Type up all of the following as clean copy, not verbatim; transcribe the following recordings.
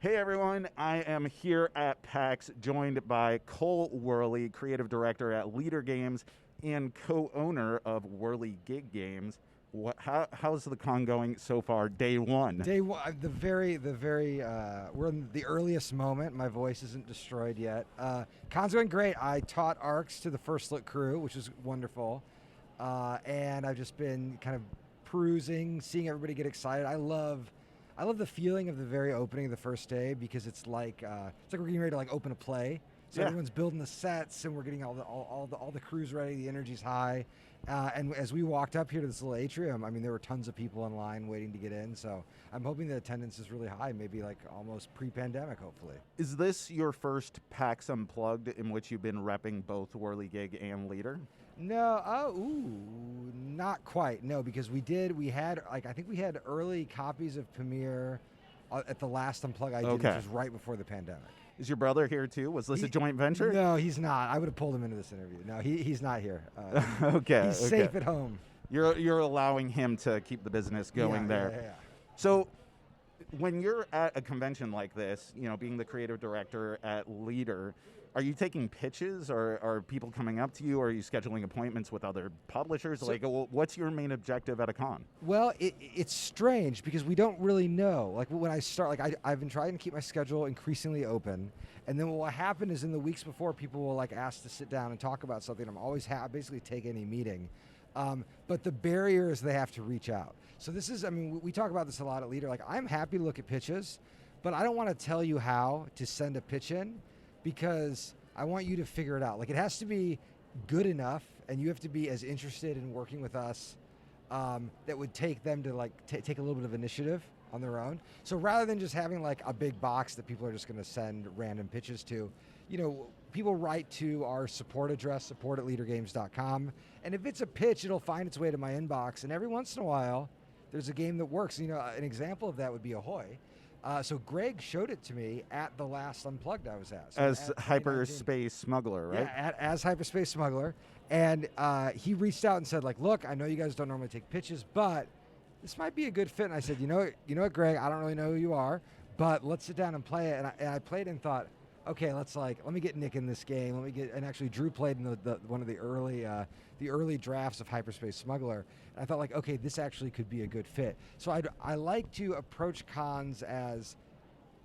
Hey everyone, I am here at PAX joined by Cole Wehrle, creative director at Leader Games and co-owner of Wehrle Gig Games. How's the con going so far, day one? Day one, we're in the earliest moment. My voice isn't destroyed yet. Con's going great. I taught ARCS to the first look crew, which was wonderful. And I've just been kind of perusing, seeing everybody get excited. I love the feeling of the very opening of the first day because it's like we're getting ready to like open a play. So Yeah. everyone's building the sets, and we're getting all the crews ready. The energy's high, and as we walked up here to this little atrium, I mean, there were tons of people in line waiting to get in. So I'm hoping the attendance is really high, maybe like almost pre-pandemic, hopefully. Is this your first PAX Unplugged in which you've been repping both Wehrle Gig and Leader? No, not quite. No, because we had I think we had early copies of Premiere at the last Unplug I did, Okay. which was right before the pandemic. Is your brother here too? Was this a joint venture? No, he's not. I would have pulled him into this interview. No, he's not here. Okay. He's safe at home. You're allowing him to keep the business going there. Yeah. So when you're at a convention like this, being the creative director at Leader, are you taking pitches or are people coming up to you? Or are you scheduling appointments with other publishers? What's your main objective at a con? Well, it's strange because we don't really know. Like when I start, I've been trying to keep my schedule increasingly open, and then what will happen is in the weeks before, people will like ask to sit down and talk about something. I'm always basically take any meeting. But the barrier is they have to reach out. So this is, we talk about this a lot at Leader. Like, I'm happy to look at pitches, but I don't want to tell you how to send a pitch in because I want you to figure it out. Like, it has to be good enough, and you have to be as interested in working with us that would take them to take a little bit of initiative on their own. So rather than just having like a big box that people are just going to send random pitches to, people write to our support address, support@leadergames.com. And if it's a pitch, it'll find its way to my inbox. And every once in a while, there's a game that works. An example of that would be Ahoy. So Greg showed it to me at the last Unplugged I was at. So As Hyperspace Smuggler, right? Yeah, as Hyperspace Smuggler. And he reached out and said, look, I know you guys don't normally take pitches, but this might be a good fit. And I said, you know what, Greg, I don't really know who you are, but let's sit down and play it. And I played and thought, okay, let me get Nick in this game. And actually Drew played in one of the early drafts of Hyperspace Smuggler. And I thought okay, this actually could be a good fit. So I like to approach cons as,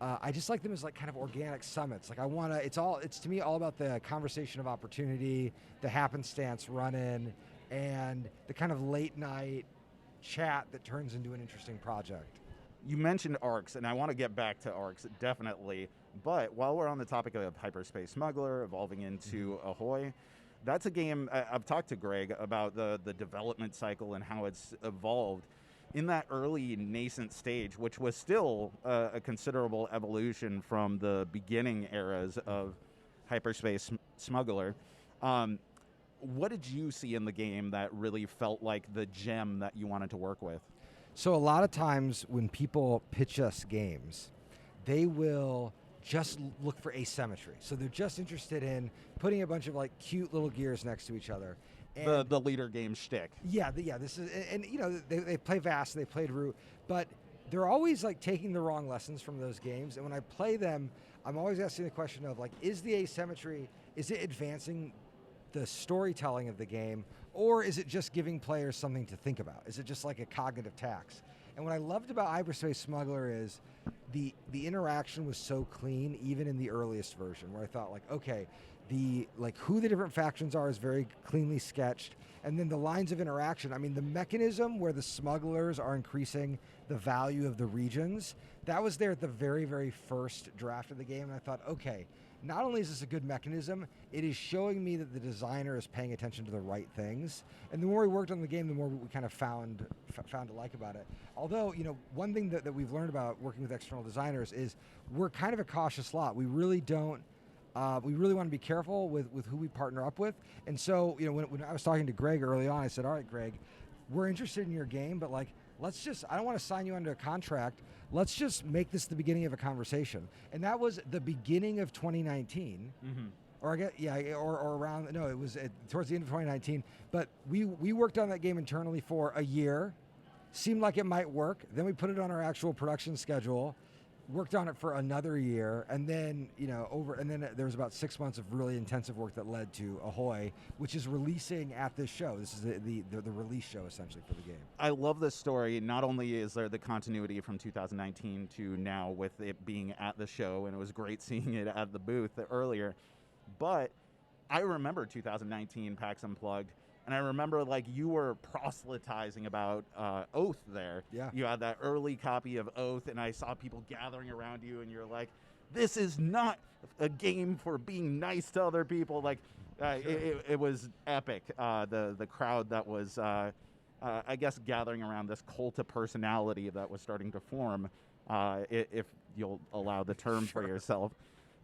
I just like them as kind of organic summits. It's to me all about the conversation of opportunity, the happenstance run-in, and the kind of late night chat that turns into an interesting project. You mentioned ARCS, and I want to get back to ARCS, definitely. But while we're on the topic of Hyperspace Smuggler evolving into Ahoy, that's a game, I've talked to Greg about the development cycle and how it's evolved. In that early nascent stage, which was still a considerable evolution from the beginning eras of Hyperspace Smuggler, what did you see in the game that really felt like the gem that you wanted to work with? So a lot of times when people pitch us games, they will just look for asymmetry. So they're just interested in putting a bunch of cute little gears next to each other. And the Leader game shtick. Yeah, this is, and they play Vast, they played Root, but they're always taking the wrong lessons from those games. And when I play them, I'm always asking the question of is the asymmetry, is it advancing the storytelling of the game, or is it just giving players something to think about? Is it just like a cognitive tax? And what I loved about Hyperspace Smuggler is the interaction was so clean, even in the earliest version, where I thought okay, who the different factions are is very cleanly sketched, and then the lines of interaction. The mechanism where the smugglers are increasing the value of the regions, that was there at the very, very first draft of the game, and I thought, okay, not only is this a good mechanism, it is showing me that the designer is paying attention to the right things. And the more we worked on the game, the more we kind of found to like about it. Although, one thing that we've learned about working with external designers is we're kind of a cautious lot. We really don't. We really want to be careful with who we partner up with. And so, when I was talking to Greg early on, I said, all right, Greg, we're interested in your game, but I don't want to sign you under a contract. Let's just make this the beginning of a conversation. And that was the beginning of 2019. Mm-hmm. Or around, no, it was towards the end of 2019. But we worked on that game internally for a year. Seemed like it might work. Then we put it on our actual production schedule. worked on it for another year, and then there was about 6 months of really intensive work that led to Ahoy, which is releasing at this show. This is the release show essentially for the game. I love this story. Not only is there the continuity from 2019 to now with it being at the show, and it was great seeing it at the booth earlier, but I remember 2019 PAX Unplugged, and I remember like you were proselytizing about Oath there. Yeah. You had that early copy of Oath, and I saw people gathering around you, and you're like, this is not a game for being nice to other people. Like, it was epic. The crowd that was, I guess, gathering around this cult of personality that was starting to form, if you'll allow the term for yourself.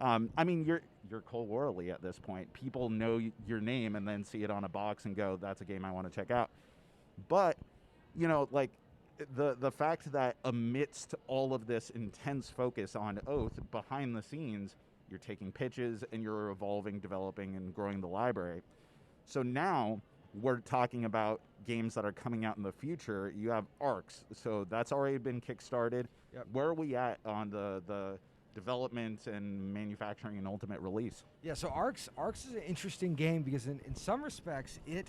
I mean, you're Cole Wehrle at this point. People know your name and then see it on a box and go, that's a game I want to check out. But, like the fact that amidst all of this intense focus on Oath, behind the scenes, you're taking pitches and you're evolving, developing, and growing the library. So now we're talking about games that are coming out in the future. You have ARCS, so that's already been kickstarted. Yep. Where are we at on the development and manufacturing and ultimate release? Yeah, so ARCS is an interesting game because in some respects it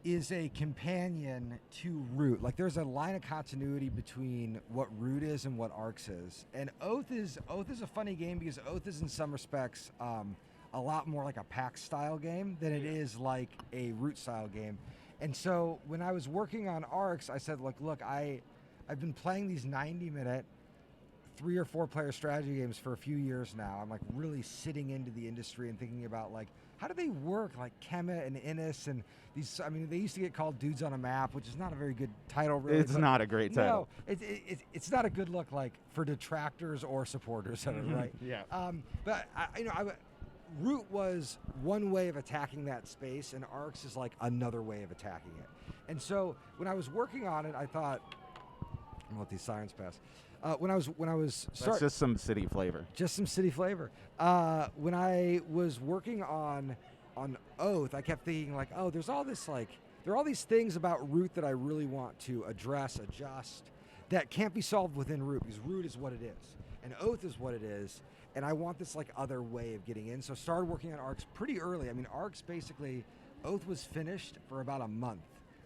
is a companion to Root. Like there's a line of continuity between what Root is and what ARCS is. And Oath is a funny game because Oath is in some respects a lot more like a PAX style game than it is like a Root style game. And so when I was working on ARCS, I said, look, I've been playing these 90-minute 3 or 4 player strategy games for a few years now. I'm like really sitting into the industry and thinking about like, how do they work? Like Kemet and Innis and these, I mean, they used to get called Dudes on a Map, which is not a very good title really. It's not a great title. No, it's not a good look like for detractors or supporters of it, right? Yeah. But Root was one way of attacking that space, and ARCS is like another way of attacking it. And so when I was working on it, I thought, I'm gonna let these sirens pass. When I was That's just some city flavor. Just some city flavor. When I was working on Oath, I kept thinking like, oh, there are all these things about Root that I really want to address, adjust, that can't be solved within Root because Root is what it is, and Oath is what it is, and I want this like other way of getting in. So I started working on ARCS pretty early. I mean, ARCS basically, Oath was finished for about a month.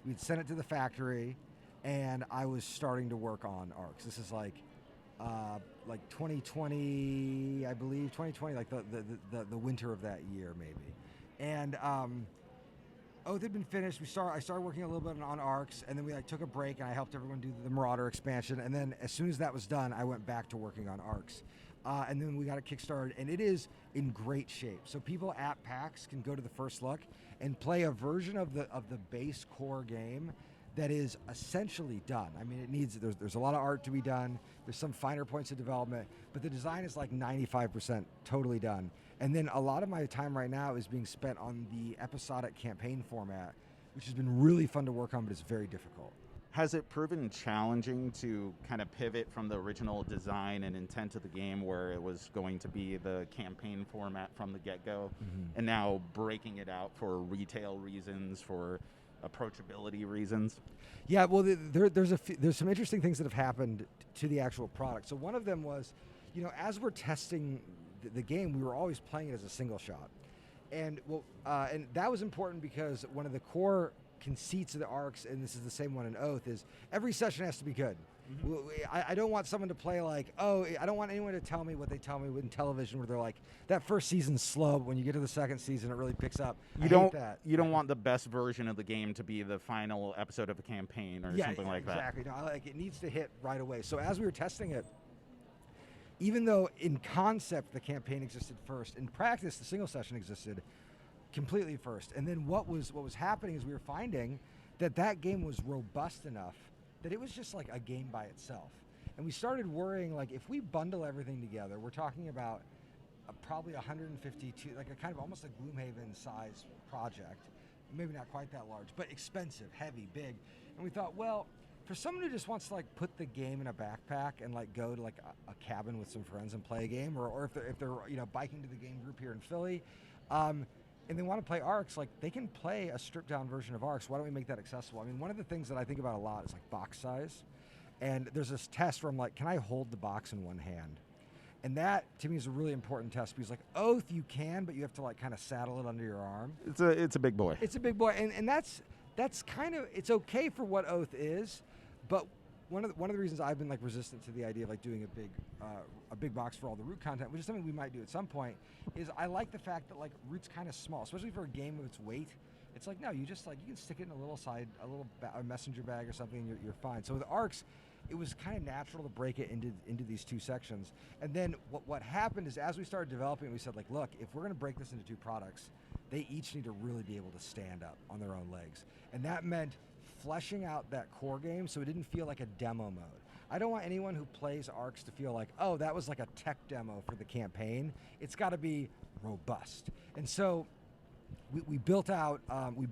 We'd sent it to the factory, and I was starting to work on ARCS. This is like 2020, I believe, 2020, like the winter of that year maybe. And Oath had been finished. I started working a little bit on ARCS, and then we like took a break, and I helped everyone do the Marauder expansion. And then as soon as that was done, I went back to working on ARCS. And then we got it kickstarted, and it is in great shape. So people at PAX can go to the first look and play a version of the base core game that is essentially done. I mean, there's a lot of art to be done. There's some finer points of development, but the design is like 95% totally done. And then a lot of my time right now is being spent on the episodic campaign format, which has been really fun to work on, but it's very difficult. Has it proven challenging to kind of pivot from the original design and intent of the game where it was going to be the campaign format from the get-go, and now breaking it out for retail reasons, for approachability reasons? Yeah, well, there's some interesting things that have happened to the actual product. So one of them was, as we're testing the game, we were always playing it as a single shot, and and that was important because one of the core conceits of the ARCS, and this is the same one in Oath, is every session has to be good. I don't want someone to play like, I don't want anyone to tell me what they tell me in television where they're like, that first season's slow, but when you get to the second season, it really picks up. You don't want the best version of the game to be the final episode of a campaign or something like that. Exactly. No, it needs to hit right away. So as we were testing it, even though in concept the campaign existed first, in practice the single session existed completely first. And then what was happening is we were finding that game was robust enough that it was just like a game by itself. And we started worrying, like, if we bundle everything together, we're talking about probably 152, like a kind of almost a Gloomhaven size project, maybe not quite that large, but expensive, heavy, big. And we thought, well, for someone who just wants to like put the game in a backpack and like go to like a cabin with some friends and play a game, or if they're biking to the game group here in Philly, and they want to play ARCS, like they can play a stripped down version of ARCS. Why don't we make that accessible? I mean, one of the things that I think about a lot is like box size. And there's this test where I'm like, can I hold the box in one hand? And that, to me, is a really important test because, like, Oath, you can, but you have to, like, kind of saddle it under your arm. It's a big boy. It's a big boy, and that's kind of, it's okay for what Oath is, but one of the reasons I've been, like, resistant to the idea of, like, doing a big box for all the Root content, which is something we might do at some point, is I like the fact that, like, Root's kind of small, especially for a game of its weight. It's like, no, you just, like, you can stick it in a little a messenger bag or something, and you're fine. So with ARCS, it was kind of natural to break it into these two sections. And then what happened is, as we started developing, we said, like, look, if we're going to break this into two products, they each need to really be able to stand up on their own legs. And that meant fleshing out that core game so it didn't feel like a demo mode. I don't want anyone who plays ARCS to feel like, oh, that was like a tech demo for the campaign. It's got to be robust. And so we built out, we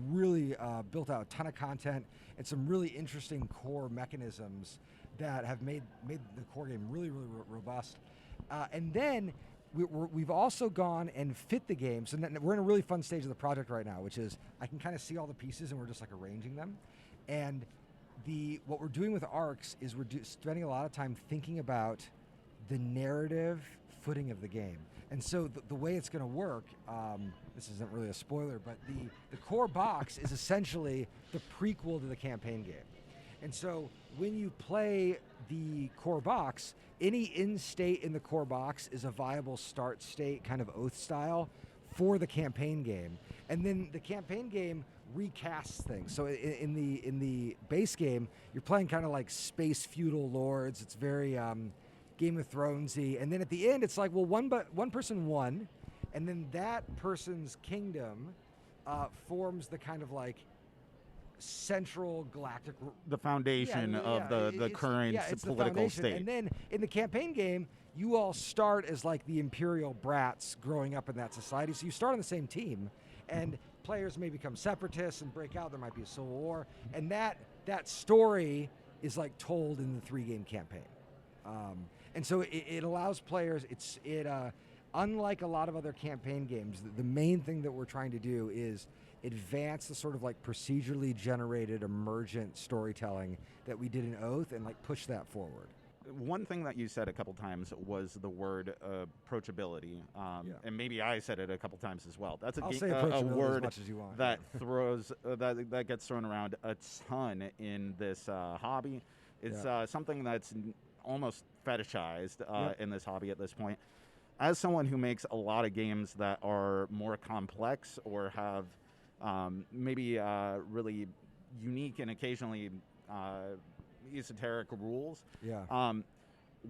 really built out a ton of content and some really interesting core mechanisms that have made the core game really, really robust. And then we've also gone and fit the game. So we're in a really fun stage of the project right now, which is I can kind of see all the pieces and we're just, like, arranging them. And what we're doing with ARCS is we're spending a lot of time thinking about the narrative footing of the game. And so the way it's going to work, this isn't really a spoiler, but the core box is essentially the prequel to the campaign game. And so when you play the core box, any end state in the core box is a viable start state, kind of Oath style, for the campaign game. And then the campaign game recasts things. So in the base game, you're playing kind of like space feudal lords. It's very Game of Thronesy, and then at the end, it's like, well, one person won, and then that person's kingdom forms the kind of, like, central galactic, the foundation of the current political state. And then in the campaign game, you all start as, like, the imperial brats growing up in that society. So you start on the same team, and players may become separatists and break out. There might be a civil war, and that story is, like, told in the 3-game campaign. And so it allows players, unlike a lot of other campaign games, the main thing that we're trying to do is advance the sort of, like, procedurally generated emergent storytelling that we did in Oath and, like, push that forward. One thing that you said a couple times was the word approachability, and maybe I said it a couple times as well. That's a word as much as you want. that throws that gets thrown around a ton in this hobby. It's something that's almost fetishized in this hobby at this point. As someone who makes a lot of games that are more complex or have maybe really unique and occasionally esoteric rules,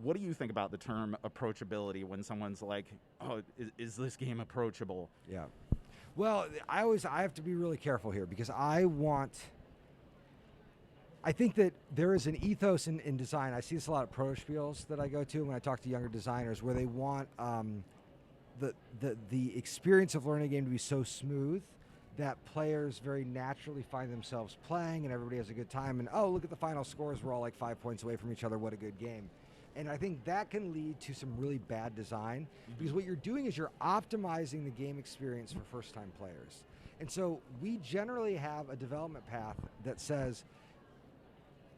what do you think about the term approachability when someone's like, oh, is this game approachable? Yeah. Well, I have to be really careful here because I think that there is an ethos in design. I see this a lot at proto-spiels that I go to when I talk to younger designers, where they want the experience of learning a game to be so smooth that players very naturally find themselves playing and everybody has a good time. And, oh, look at the final scores. We're all like 5 points away from each other. What a good game. And I think that can lead to some really bad design because what you're doing is you're optimizing the game experience for first-time players. And so we generally have a development path that says,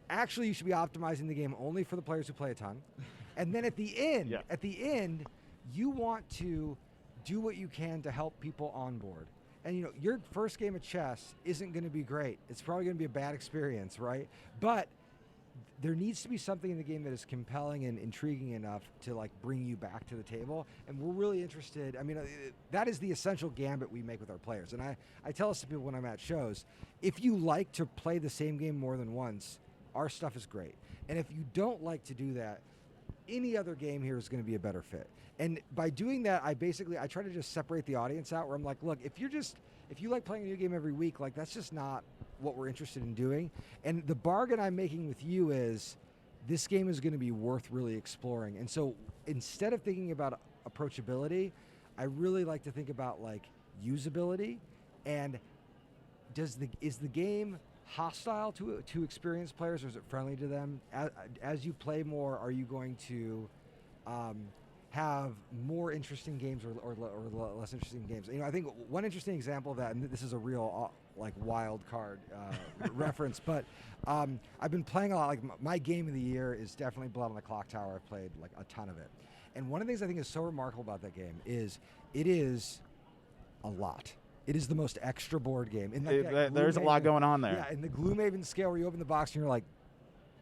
actually, you should be optimizing the game only for the players who play a ton. And then at the end, you want to do what you can to help people on board. And, you know, your first game of chess isn't going to be great. It's probably going to be a bad experience, right? But there needs to be something in the game that is compelling and intriguing enough to, like, bring you back to the table. And we're really interested. I mean, that is the essential gambit we make with our players. And I tell this to people when I'm at shows, if you like to play the same game more than once, our stuff is great. And if you don't like to do that, any other game here is going to be a better fit. And by doing that, I try to just separate the audience out where I'm like, look, if you like playing a new game every week, like, that's just not what we're interested in doing. And the bargain I'm making with you is this game is going to be worth really exploring. And so instead of thinking about approachability, I really like to think about, like, usability and is the game hostile to experienced players, or is it friendly to them? As you play more, are you going to have more interesting games or less interesting games? You know, I think one interesting example of that, and this is a real like wild card reference, but I've been playing a lot. Like my game of the year is definitely Blood on the Clock Tower. I've played like a ton of it, and one of the things I think is so remarkable about that game is it is a lot. It is the most extra board game. In there's a lot going on there. Yeah, in the Gloomhaven scale where you open the box and you're like,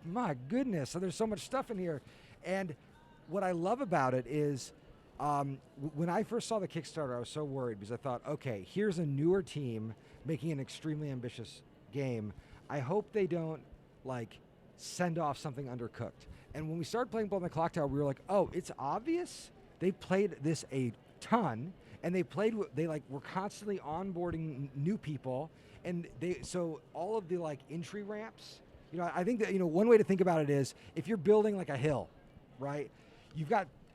my goodness, so there's so much stuff in here. And what I love about it is when I first saw the Kickstarter, I was so worried because I thought, okay, here's a newer team making an extremely ambitious game. I hope they don't like send off something undercooked. And when we started playing Blood on the Clock Tower, we were like, oh, it's obvious. They played this a ton, and they were constantly onboarding new people, and so all of the like entry ramps. You know, I think that, you know, one way to think about it is if you're building like a hill, right?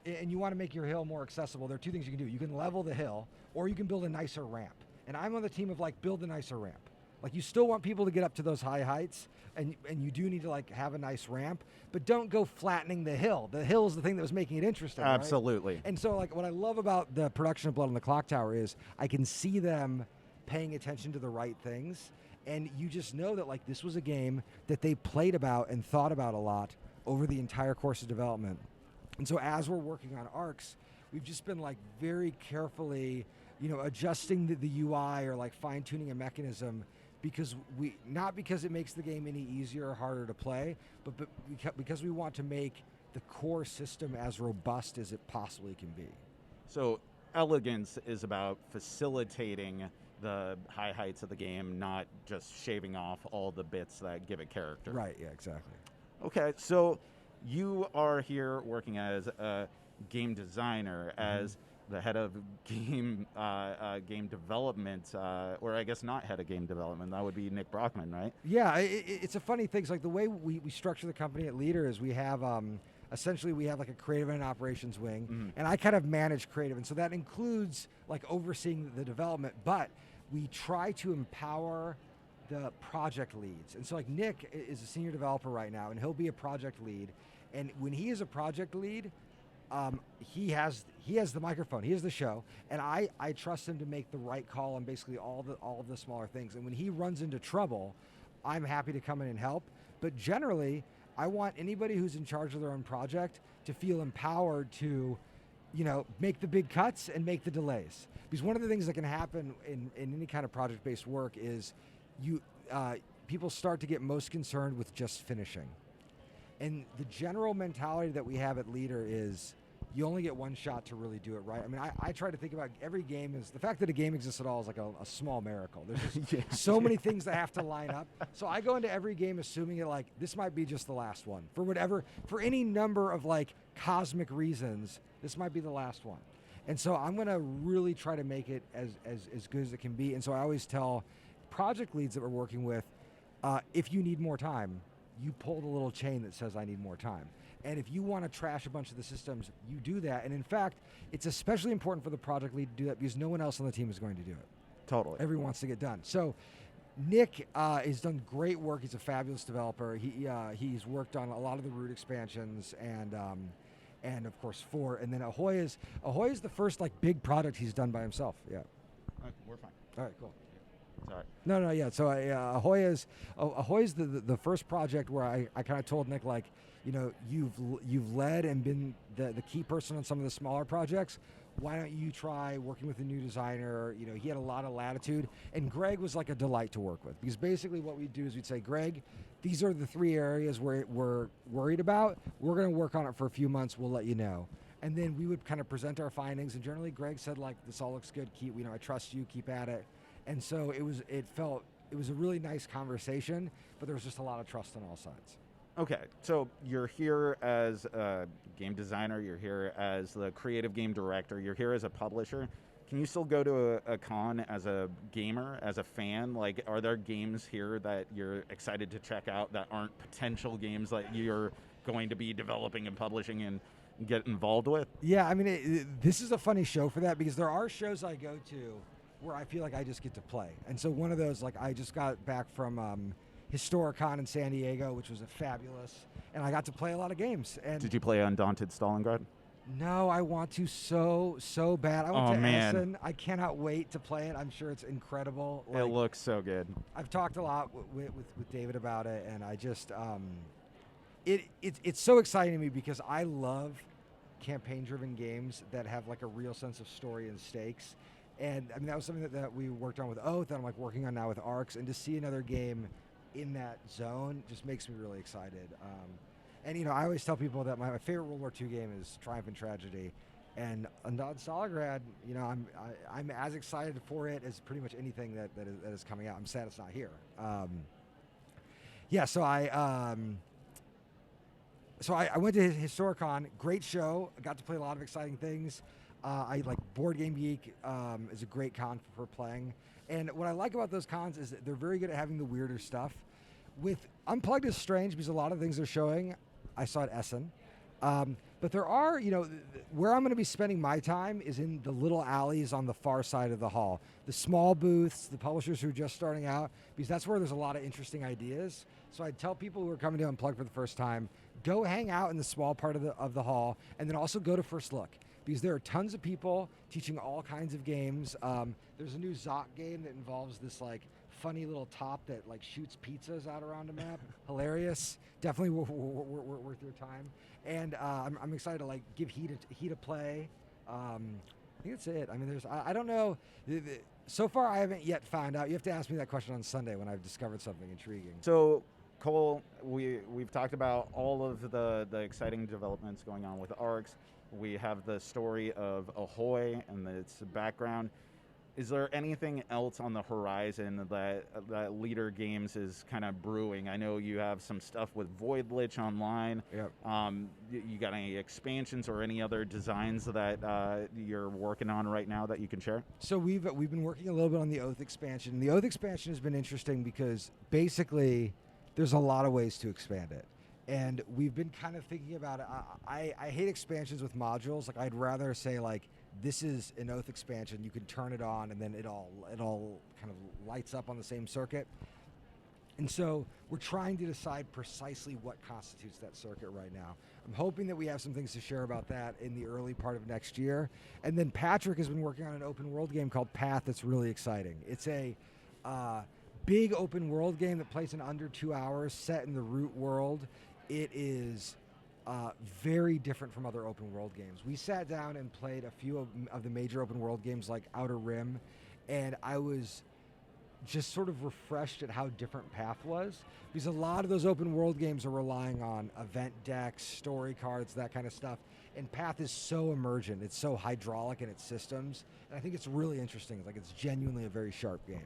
And you want to make your hill more accessible, there are two things you can do. You can level the hill, or you can build a nicer ramp. And I'm on the team of like build a nicer ramp. Like you still want people to get up to those high heights, and you do need to like have a nice ramp, but don't go flattening the hill. The hill is the thing that was making it interesting. Absolutely. Right? And so like what I love about the production of Blood on the Clock Tower is I can see them paying attention to the right things. And you just know that like this was a game that they played about and thought about a lot over the entire course of development. And so as we're working on ARCS, we've just been like very carefully, you know, adjusting the UI or like fine tuning a mechanism not because it makes the game any easier or harder to play, but because we want to make the core system as robust as it possibly can be. So elegance is about facilitating the high heights of the game, not just shaving off all the bits that give it character. Right, yeah, exactly. Okay, so you are here working as a game designer, as the head of game development, or I guess not head of game development. That would be Nick Brockman, right? Yeah, it's a funny thing. It's like the way we structure the company at Leader is we have essentially we have like a creative and operations wing, and I kind of manage creative, and so that includes like overseeing the development, but we try to empower the project leads. And so like Nick is a senior developer right now, and he'll be a project lead, and when he is a project lead, he has the microphone, he has the show, and I trust him to make the right call on basically all of the smaller things. And when he runs into trouble, I'm happy to come in and help. But generally, I want anybody who's in charge of their own project to feel empowered to, you know, make the big cuts and make the delays. Because one of the things that can happen in any kind of project-based work is people start to get most concerned with just finishing. And the general mentality that we have at Leader is you only get one shot to really do it right. I mean, I try to think about every game is, the fact that a game exists at all is like a small miracle. There's just so many things that have to line up. So I go into every game assuming it like, this might be just the last one. For any number of like cosmic reasons, this might be the last one. And so I'm gonna really try to make it as good as it can be. And so I always tell project leads that we're working with, if you need more time, you pull the little chain that says I need more time. And if you want to trash a bunch of the systems, you do that. And in fact, it's especially important for the project lead to do that because no one else on the team is going to do it. Totally. Everyone wants to get done. So Nick has done great work. He's a fabulous developer. He's worked on a lot of the Root expansions and of course 4. And then Ahoy is the first like big product he's done by himself. Yeah. We're fine. All right, cool. Sorry. No, yeah. So Ahoy is the first project where I kind of told Nick, like, you know, you've led and been the key person on some of the smaller projects. Why don't you try working with a new designer? You know, he had a lot of latitude, and Greg was like a delight to work with because basically what we'd do is we'd say, Greg, these are the 3 areas where we're worried about. We're going to work on it for a few months. We'll let you know. And then we would kind of present our findings, and generally Greg said, like, this all looks good. I trust you. Keep at it. And so it was a really nice conversation, but there was just a lot of trust on all sides. Okay, so you're here as a game designer, you're here as the creative game director, you're here as a publisher. Can you still go to a con as a gamer, as a fan? Like, are there games here that you're excited to check out that aren't potential games that you're going to be developing and publishing and get involved with? Yeah, I mean, this is a funny show for that because there are shows I go to where I feel like I just get to play. And so one of those, like I just got back from Historicon in San Diego, which was fabulous, and I got to play a lot of games. And did you play Undaunted Stalingrad? No, I want to so bad. I went Oh, to man. Essen. I cannot wait to play it. I'm sure it's incredible. It looks so good. I've talked a lot with David about it, and I just it's so exciting to me because I love campaign-driven games that have like a real sense of story and stakes. And I mean, that was something that we worked on with Oath, that I'm like working on now with ARCS, and to see another game in that zone just makes me really excited. And you know, I always tell people that my favorite World War II game is Triumph and Tragedy, and on Stalingrad, you know, I'm as excited for it as pretty much anything that is coming out. I'm sad it's not here. Yeah, so I went to Historicon, great show. I got to play a lot of exciting things. I like Board Game Geek is a great con for playing. And what I like about those cons is that they're very good at having the weirder stuff. With Unplugged is strange because a lot of things they're showing, I saw at Essen. But there are, you know, where I'm going to be spending my time is in the little alleys on the far side of the hall. The small booths, the publishers who are just starting out, because that's where there's a lot of interesting ideas. So I'd tell people who are coming to Unplugged for the first time, go hang out in the small part of the hall, and then also go to First Look, because there are tons of people teaching all kinds of games. There's a new Zot game that involves this like funny little top that like shoots pizzas out around a map. Hilarious. Definitely worth your time. And I'm excited to like give Heat a play. I think that's it. I mean, I don't know. So far, I haven't yet found out. You have to ask me that question on Sunday when I've discovered something intriguing. So, Cole, we've talked about all of the exciting developments going on with ARCS. We have the story of Ahoy and its background. Is there anything else on the horizon that Leader Games is kind of brewing? I know you have some stuff with Void Lich online. Yep. You got any expansions or any other designs that you're working on right now that you can share? So we've been working a little bit on the Oath expansion. The Oath expansion has been interesting because basically there's a lot of ways to expand it. And we've been kind of thinking about it. I hate expansions with modules. Like I'd rather say like, this is an Oath expansion. You can turn it on and then it all kind of lights up on the same circuit. And so we're trying to decide precisely what constitutes that circuit right now. I'm hoping that we have some things to share about that in the early part of next year. And then Patrick has been working on an open world game called Path that's really exciting. It's a big open world game that plays in under 2 hours, set in the Root world. It is very different from other open world games. We sat down and played a few of the major open world games like Outer Rim, and I was just sort of refreshed at how different Path was, because a lot of those open world games are relying on event decks, story cards, that kind of stuff, and Path is so emergent. It's so hydraulic in its systems, and I think it's really interesting. Like, it's genuinely a very sharp game.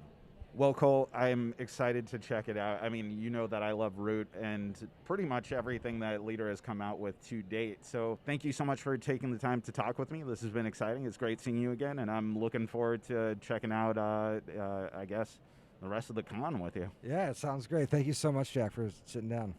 Well, Cole, I'm excited to check it out. I mean, you know that I love Root and pretty much everything that Leader has come out with to date. So thank you so much for taking the time to talk with me. This has been exciting. It's great seeing you again, and I'm looking forward to checking out, I guess, the rest of the con with you. Yeah, it sounds great. Thank you so much, Jack, for sitting down.